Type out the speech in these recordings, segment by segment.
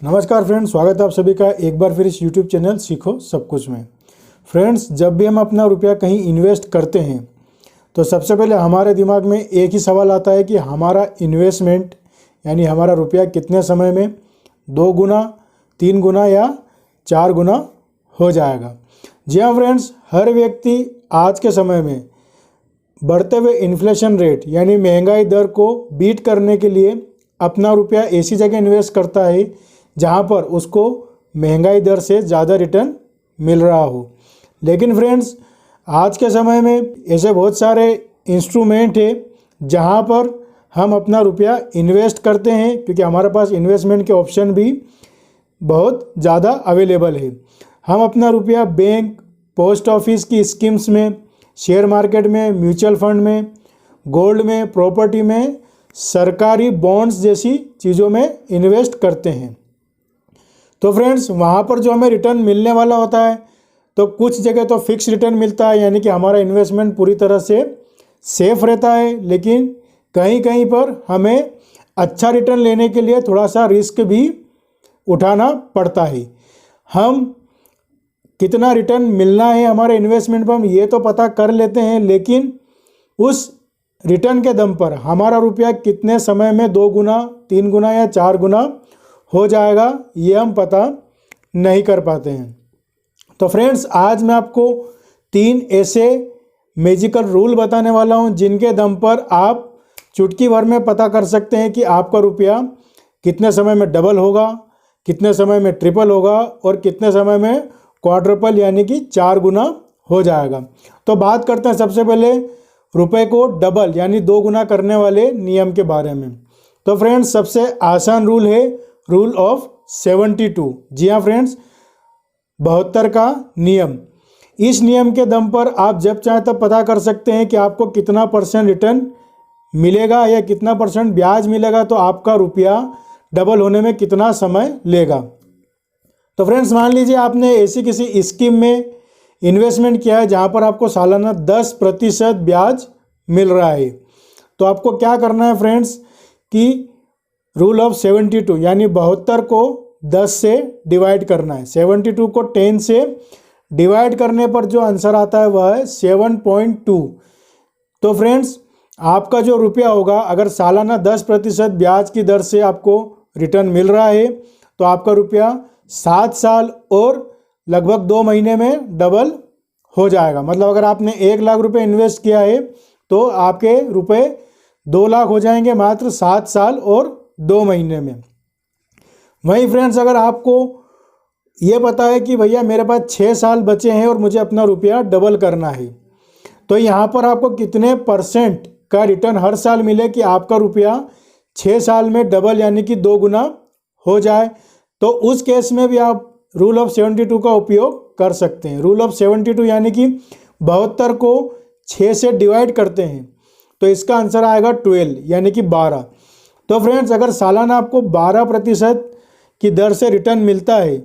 नमस्कार फ्रेंड्स, स्वागत है आप सभी का एक बार फिर इस यूट्यूब चैनल सीखो सब कुछ में। फ्रेंड्स, जब भी हम अपना रुपया कहीं इन्वेस्ट करते हैं तो सबसे पहले हमारे दिमाग में एक ही सवाल आता है कि हमारा इन्वेस्टमेंट यानी हमारा रुपया कितने समय में 2 गुना, 3 गुना या 4 गुना हो जाएगा। जी हाँ फ्रेंड्स, हर व्यक्ति आज के समय में बढ़ते हुए इन्फ्लेशन रेट यानी महंगाई दर को बीट करने के लिए अपना रुपया ऐसी जगह इन्वेस्ट करता है जहाँ पर उसको महंगाई दर से ज़्यादा रिटर्न मिल रहा हो। लेकिन फ्रेंड्स, आज के समय में ऐसे बहुत सारे इंस्ट्रूमेंट है जहाँ पर हम अपना रुपया इन्वेस्ट करते हैं, क्योंकि हमारे पास इन्वेस्टमेंट के ऑप्शन भी बहुत ज़्यादा अवेलेबल है। हम अपना रुपया बैंक, पोस्ट ऑफिस की स्कीम्स में, शेयर मार्केट में, म्यूचुअल फंड में, गोल्ड में, प्रॉपर्टी में, सरकारी बॉन्ड्स जैसी चीज़ों में इन्वेस्ट करते हैं। तो फ्रेंड्स, वहाँ पर जो हमें रिटर्न मिलने वाला होता है तो कुछ जगह तो फिक्स रिटर्न मिलता है, यानी कि हमारा इन्वेस्टमेंट पूरी तरह से सेफ रहता है। लेकिन कहीं कहीं पर हमें अच्छा रिटर्न लेने के लिए थोड़ा सा रिस्क भी उठाना पड़ता है। हम कितना रिटर्न मिलना है हमारे इन्वेस्टमेंट पर हम ये तो पता कर लेते हैं, लेकिन उस रिटर्न के दम पर हमारा रुपया कितने समय में 2 गुना, 3 गुना या 4 गुना हो जाएगा ये हम पता नहीं कर पाते हैं। तो फ्रेंड्स, आज मैं आपको 3 ऐसे मैजिकल रूल बताने वाला हूं जिनके दम पर आप चुटकी भर में पता कर सकते हैं कि आपका रुपया कितने समय में डबल होगा, कितने समय में ट्रिपल होगा और कितने समय में क्वाड्रपल यानी कि 4 गुना हो जाएगा। तो बात करते हैं सबसे पहले रुपए को डबल यानी 2 गुना करने वाले नियम के बारे में। तो फ्रेंड्स, सबसे आसान रूल है रूल ऑफ 72। जी हाँ फ्रेंड्स, 72 का नियम। इस नियम के दम पर आप जब चाहे तब पता कर सकते हैं कि आपको कितना % रिटर्न मिलेगा या कितना % ब्याज मिलेगा, तो आपका रुपया डबल होने में कितना समय लेगा। तो फ्रेंड्स, मान लीजिए आपने ऐसी किसी स्कीम में इन्वेस्टमेंट किया है जहाँ पर आपको सालाना 10% ब्याज मिल रहा है। तो आपको क्या करना है फ्रेंड्स कि रूल ऑफ 72 यानी 72 को 10 से डिवाइड करना है। 72 को 10 से डिवाइड करने पर जो आंसर आता है वह है 7.2। तो फ्रेंड्स, आपका जो रुपया होगा, अगर सालाना 10% ब्याज की दर से आपको रिटर्न मिल रहा है तो आपका रुपया 7 साल और लगभग 2 महीने में डबल हो जाएगा। मतलब अगर आपने 1 लाख रुपए इन्वेस्ट किया है तो आपके रुपए 2 लाख हो जाएंगे मात्र 7 साल और 2 महीने में। वहीं फ्रेंड्स, अगर आपको ये पता है कि भैया मेरे पास 6 साल बचे हैं और मुझे अपना रुपया डबल करना है, तो यहाँ पर आपको कितने % का रिटर्न हर साल मिले कि आपका रुपया 6 साल में डबल यानी कि 2 गुना हो जाए, तो उस केस में भी आप रूल ऑफ 72 का उपयोग कर सकते हैं। रूल ऑफ 72 यानी कि 72 को 6 से डिवाइड करते हैं तो इसका आंसर आएगा 12 यानी कि 12। तो फ्रेंड्स, अगर सालाना आपको 12% की दर से रिटर्न मिलता है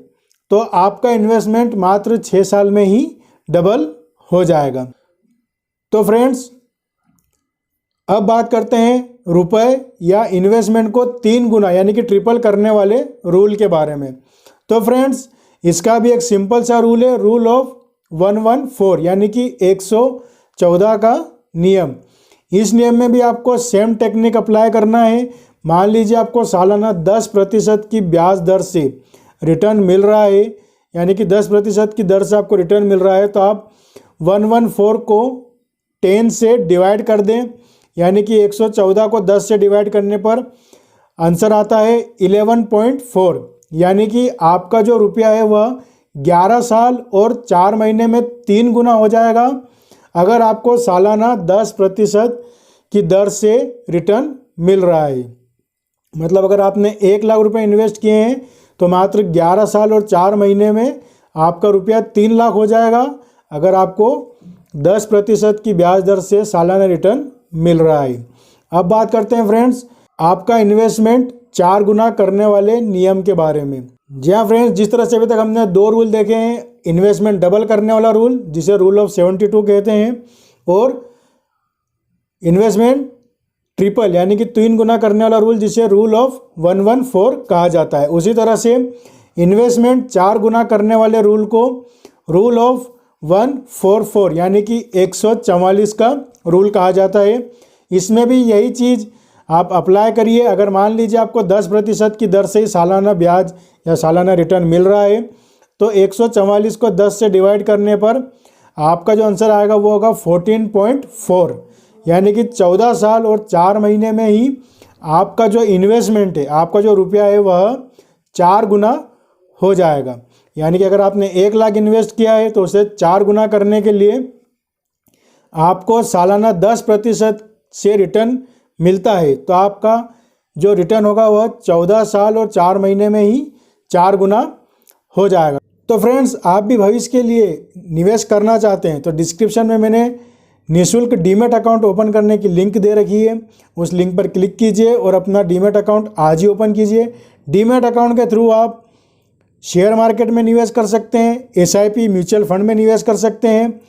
तो आपका इन्वेस्टमेंट मात्र 6 साल में ही डबल हो जाएगा। तो फ्रेंड्स, अब बात करते हैं रुपए या इन्वेस्टमेंट को 3 गुना यानी कि ट्रिपल करने वाले रूल के बारे में। तो फ्रेंड्स, इसका भी एक सिंपल सा रूल है, रूल ऑफ 114 यानी कि 114 का नियम। इस नियम में भी आपको सेम टेक्निक अप्लाई करना है। मान लीजिए आपको सालाना 10% की ब्याज दर से रिटर्न मिल रहा है, यानी कि 10% की दर से आपको रिटर्न मिल रहा है, तो आप 114 को 10 से डिवाइड कर दें, यानी कि 114 को 10 से डिवाइड करने पर आंसर आता है 11.4, यानी कि आपका जो रुपया है वह 11 साल और 4 महीने में 3 गुना हो जाएगा अगर आपको सालाना 10% की दर से रिटर्न मिल रहा है। मतलब अगर आपने 1 लाख रुपए इन्वेस्ट किए हैं तो मात्र 11 साल और 4 महीने में आपका रुपया 3 लाख हो जाएगा अगर आपको 10% की ब्याज दर से सालाना रिटर्न मिल रहा है। अब बात करते हैं फ्रेंड्स आपका इन्वेस्टमेंट 4 गुना करने वाले नियम के बारे में। जी हाँ फ्रेंड्स, जिस तरह से अभी तक हमने 2 रूल देखे हैं, इन्वेस्टमेंट डबल करने वाला रूल जिसे रूल ऑफ 72 कहते हैं, और इन्वेस्टमेंट ट्रिपल यानी कि 3 गुना करने वाला रूल, जिसे रूल ऑफ 114 कहा जाता है। उसी तरह से इन्वेस्टमेंट 4 गुना करने वाले रूल को रूल ऑफ 144 यानी कि 144 का रूल कहा जाता है। इसमें भी यही चीज़ आप अप्लाई करिए। अगर मान लीजिए आपको 10% की दर से ही सालाना ब्याज या सालाना रिटर्न मिल रहा है, तो 144 को 10 से डिवाइड करने पर आपका जो आंसर आएगा वो होगा 14.4 यानी कि 14 साल और 4 महीने में ही आपका जो इन्वेस्टमेंट है, आपका जो रुपया है वह 4 गुना हो जाएगा। यानी कि अगर आपने 1 लाख इन्वेस्ट किया है तो उसे 4 गुना करने के लिए आपको सालाना 10% से रिटर्न मिलता है, तो आपका जो रिटर्न होगा वह 14 साल और 4 महीने में ही 4 गुना हो जाएगा। तो फ्रेंड्स, आप भी भविष्य के लिए निवेश करना चाहते हैं तो डिस्क्रिप्शन में मैंने निःशुल्क डीमैट अकाउंट ओपन करने की लिंक दे रखी है। उस लिंक पर क्लिक कीजिए और अपना डीमैट अकाउंट आज ही ओपन कीजिए। डीमैट अकाउंट के थ्रू आप शेयर मार्केट में निवेश कर सकते हैं, एसआईपी म्यूचुअल फंड में निवेश कर सकते हैं,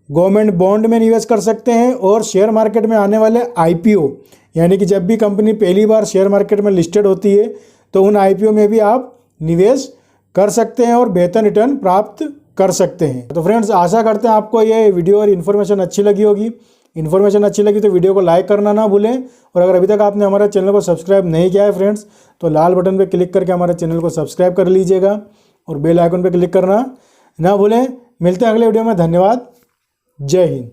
गवर्नमेंट बॉन्ड में निवेश कर सकते हैं और शेयर मार्केट में आने वाले आईपीओ यानी कि जब भी कंपनी पहली बार शेयर मार्केट में लिस्टेड होती है तो उन आईपीओ में भी आप निवेश कर सकते हैं और बेहतर रिटर्न प्राप्त कर सकते हैं। तो फ्रेंड्स, आशा करते हैं आपको ये वीडियो और इन्फॉर्मेशन अच्छी लगी होगी। इन्फॉर्मेशन अच्छी लगी तो वीडियो को लाइक करना ना भूलें, और अगर अभी तक आपने हमारे चैनल को सब्सक्राइब नहीं किया है फ्रेंड्स, तो लाल बटन पर क्लिक करके हमारे चैनल को सब्सक्राइब कर लीजिएगा और बेल आइकन पर क्लिक करना ना भूलें। मिलते हैं अगले वीडियो में। धन्यवाद। जय हिंद।